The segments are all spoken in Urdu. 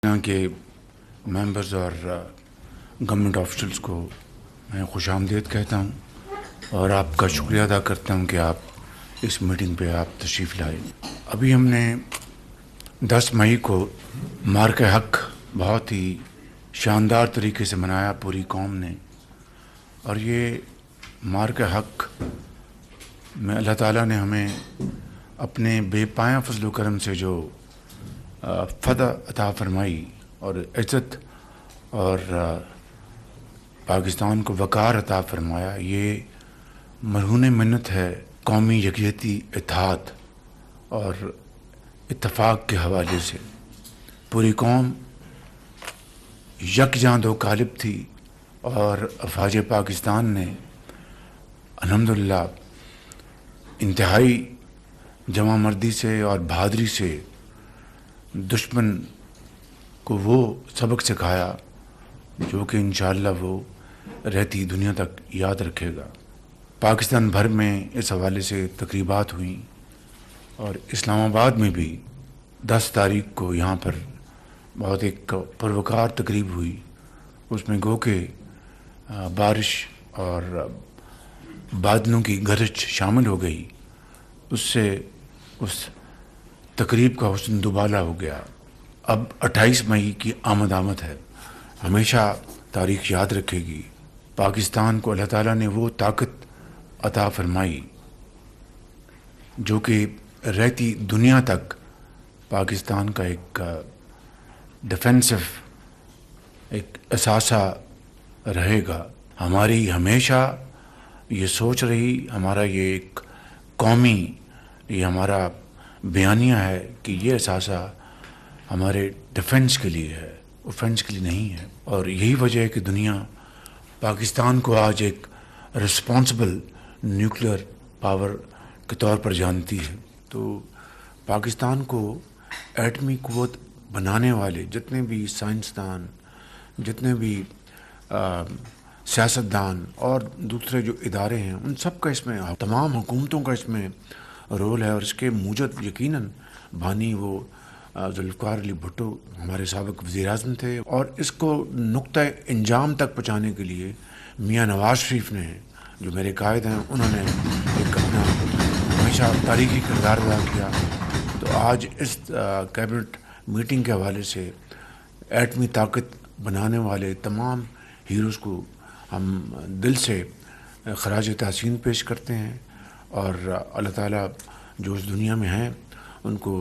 یہاں کے ممبرز اور گورنمنٹ آفیشلز کو میں خوش آمدید کہتا ہوں اور آپ کا شکریہ ادا کرتا ہوں کہ آپ اس میٹنگ پہ آپ تشریف لائے۔ ابھی ہم نے 10 مئی کو مارکہ حق بہت ہی شاندار طریقے سے منایا پوری قوم نے، اور یہ مارکہ حق میں اللہ تعالیٰ نے ہمیں اپنے بے پایہ فضل و کرم سے جو فتح عطا فرمائی اور عزت اور پاکستان کو وقار عطا فرمایا، یہ مرہون منت ہے قومی یکجہتی، اتحاد اور اتفاق کے حوالے سے۔ پوری قوم یکجاں دو قالب تھی اور افواج پاکستان نے الحمدللہ انتہائی جمع مردی سے اور بہادری سے دشمن کو وہ سبق سکھایا جو کہ انشاءاللہ وہ رہتی دنیا تک یاد رکھے گا۔ پاکستان بھر میں اس حوالے سے تقریبات ہوئیں اور اسلام آباد میں بھی 10 تاریخ کو یہاں پر بہت ایک پروکار تقریب ہوئی۔ اس میں گو کہ بارش اور بادلوں کی گرج شامل ہو گئی، اس سے اس تقریب کا حسن دوبالا ہو گیا۔ اب 28 مئی کی آمد ہے، ہمیشہ تاریخ یاد رکھے گی۔ پاکستان کو اللہ تعالیٰ نے وہ طاقت عطا فرمائی جو کہ رہتی دنیا تک پاکستان کا ایک ڈیفینسو ایک اثاثہ رہے گا۔ ہماری ہمیشہ یہ سوچ رہی، ہمارا یہ ایک قومی یہ ہمارا بیانیہ ہے کہ یہ اثاثہ ہمارے ڈیفنس کے لیے ہے، اوفنس کے لیے نہیں ہے، اور یہی وجہ ہے کہ دنیا پاکستان کو آج ایک رسپانسبل نیوکلیئر پاور کے طور پر جانتی ہے۔ تو پاکستان کو ایٹمی قوت بنانے والے جتنے بھی سائنسدان، جتنے بھی سیاستدان اور دوسرے جو ادارے ہیں، ان سب کا اس میں، تمام حکومتوں کا اس میں رول ہے، اور اس کے موجد یقیناً بانی وہ ذوالفقار علی بھٹو ہمارے سابق وزیر اعظم تھے، اور اس کو نقطہ انجام تک پہنچانے کے لیے میاں نواز شریف نے، جو میرے قائد ہیں، انہوں نے ایک اپنا ہمیشہ تاریخی کردار ادا کیا۔ تو آج اس کیبنٹ میٹنگ کے حوالے سے ایٹمی طاقت بنانے والے تمام ہیروز کو ہم دل سے خراج تحسین پیش کرتے ہیں، اور اللہ تعالیٰ جو اس دنیا میں ہیں ان کو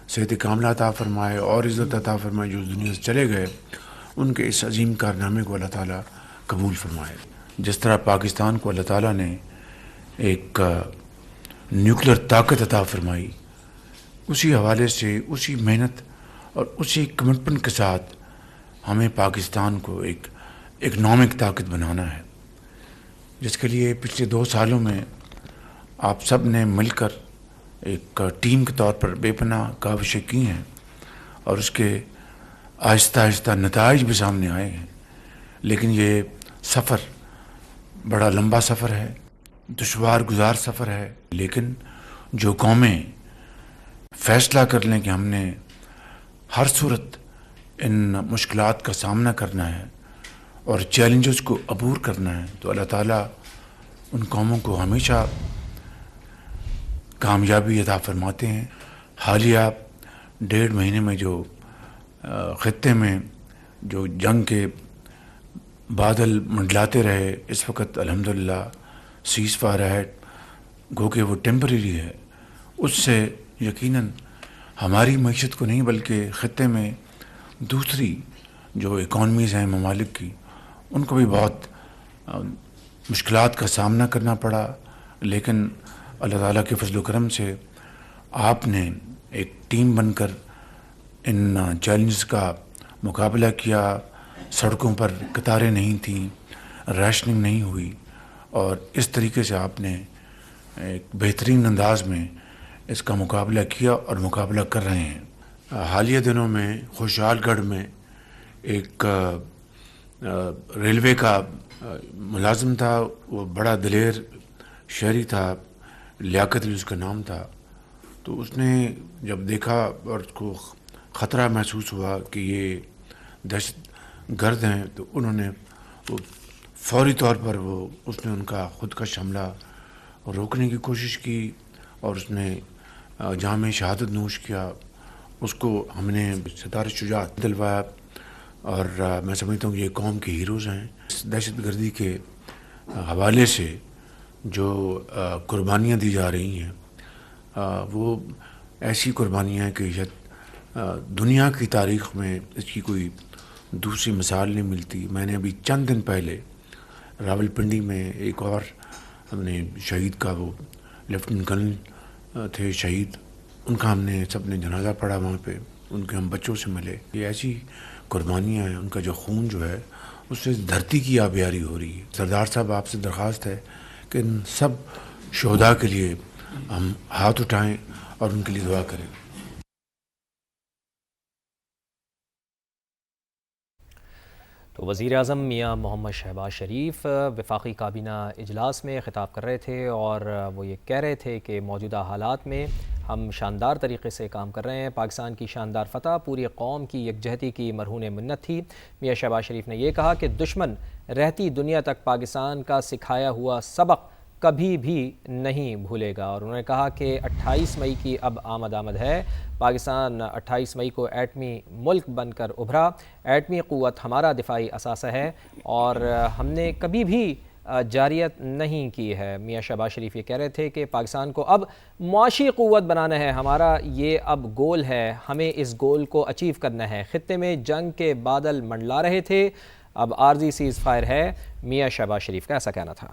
صحت کاملہ عطا فرمائے اور عزت عطا فرمائے۔ جو اس دنیا سے چلے گئے ان کے اس عظیم کارنامے کو اللہ تعالیٰ قبول فرمائے۔ جس طرح پاکستان کو اللہ تعالیٰ نے ایک نیوکلیئر طاقت عطا فرمائی، اسی حوالے سے اسی محنت اور اسی کمٹمنٹ کے ساتھ ہمیں پاکستان کو ایک اکنامک طاقت بنانا ہے، جس کے لیے پچھلے 2 سالوں میں آپ سب نے مل کر ایک ٹیم کے طور پر بے پناہ کاوشیں کی ہیں، اور اس کے آہستہ آہستہ نتائج بھی سامنے آئے ہیں۔ لیکن یہ سفر بڑا لمبا سفر ہے، دشوار گزار سفر ہے، لیکن جو قومیں فیصلہ کر لیں کہ ہم نے ہر صورت ان مشکلات کا سامنا کرنا ہے اور چیلنجز کو عبور کرنا ہے، تو اللہ تعالیٰ ان قوموں کو ہمیشہ کامیابی عطا فرماتے ہیں۔ حالیہ 1.5 مہینے میں جو خطے میں جو جنگ کے بادل منڈلاتے رہے، اس وقت الحمدللہ سیز فائر ہے، گو کہ وہ ٹیمپریری ہے، اس سے یقیناً ہماری معیشت کو نہیں بلکہ خطے میں دوسری جو اکانومیز ہیں ممالک کی، ان کو بھی بہت مشکلات کا سامنا کرنا پڑا۔ لیکن اللہ تعالیٰ کے فضل و کرم سے آپ نے ایک ٹیم بن کر ان چیلنجز کا مقابلہ کیا۔ سڑکوں پر قطاریں نہیں تھیں، ریشننگ نہیں ہوئی، اور اس طریقے سے آپ نے ایک بہترین انداز میں اس کا مقابلہ کیا اور مقابلہ کر رہے ہیں۔ حالیہ دنوں میں خوشحال گڑھ میں ایک ریلوے کا ملازم تھا، وہ بڑا دلیر شہری تھا، لیاقت علی اس کا نام تھا۔ تو اس نے جب دیکھا اور اس کو خطرہ محسوس ہوا کہ یہ دہشت گرد ہیں، تو انہوں نے فوری طور پر اس نے ان کا خودکش حملہ روکنے کی کوشش کی، اور اس نے جام شہادت نوش کیا. اس کو ہم نے ستارہ شجاعت دلوایا، اور میں سمجھتا ہوں کہ یہ قوم کے ہیروز ہیں. اس دہشت گردی کے حوالے سے جو قربانیاں دی جا رہی ہیں وہ ایسی قربانیاں ہیں کہ شاید دنیا کی تاریخ میں اس کی کوئی دوسری مثال نہیں ملتی. میں نے ابھی چند دن پہلے راولپنڈی میں ایک اور ہم نے شہید کا، وہ لیفٹیننٹ کرنل تھے شہید، ان کا ہم نے سب نے جنازہ پڑھا وہاں پہ، ان کے ہم بچوں سے ملے. یہ ایسی قربانیاں ہیں، ان کا جو خون جو ہے اس سے دھرتی کی آبیاری ہو رہی ہے. سردار صاحب آپ سے درخواست ہے کہ ان سب شہداء کے لیے ہم ہاتھ اٹھائیں اور ان کے لیے دعا کریں. تو وزیر اعظم میاں محمد شہباز شریف وفاقی کابینہ اجلاس میں خطاب کر رہے تھے، اور وہ یہ کہہ رہے تھے کہ موجودہ حالات میں ہم شاندار طریقے سے کام کر رہے ہیں. پاکستان کی شاندار فتح پوری قوم کی یکجہتی کی مرہون منت تھی. میاں شہباز شریف نے یہ کہا کہ دشمن رہتی دنیا تک پاکستان کا سکھایا ہوا سبق کبھی بھی نہیں بھولے گا، اور انہوں نے کہا کہ 28 مئی کی اب آمد ہے. پاکستان 28 مئی کو ایٹمی ملک بن کر ابھرا. ایٹمی قوت ہمارا دفاعی اثاثہ ہے اور ہم نے کبھی بھی جاریت نہیں کی ہے. میاں شہباز شریف یہ کہہ رہے تھے کہ پاکستان کو اب معاشی قوت بنانا ہے، ہمارا یہ اب گول ہے، ہمیں اس گول کو اچیو کرنا ہے. خطے میں جنگ کے بادل منڈلا رہے تھے، اب عارضی سیز فائر ہے. میاں شہباز شریف کا ایسا کہنا تھا.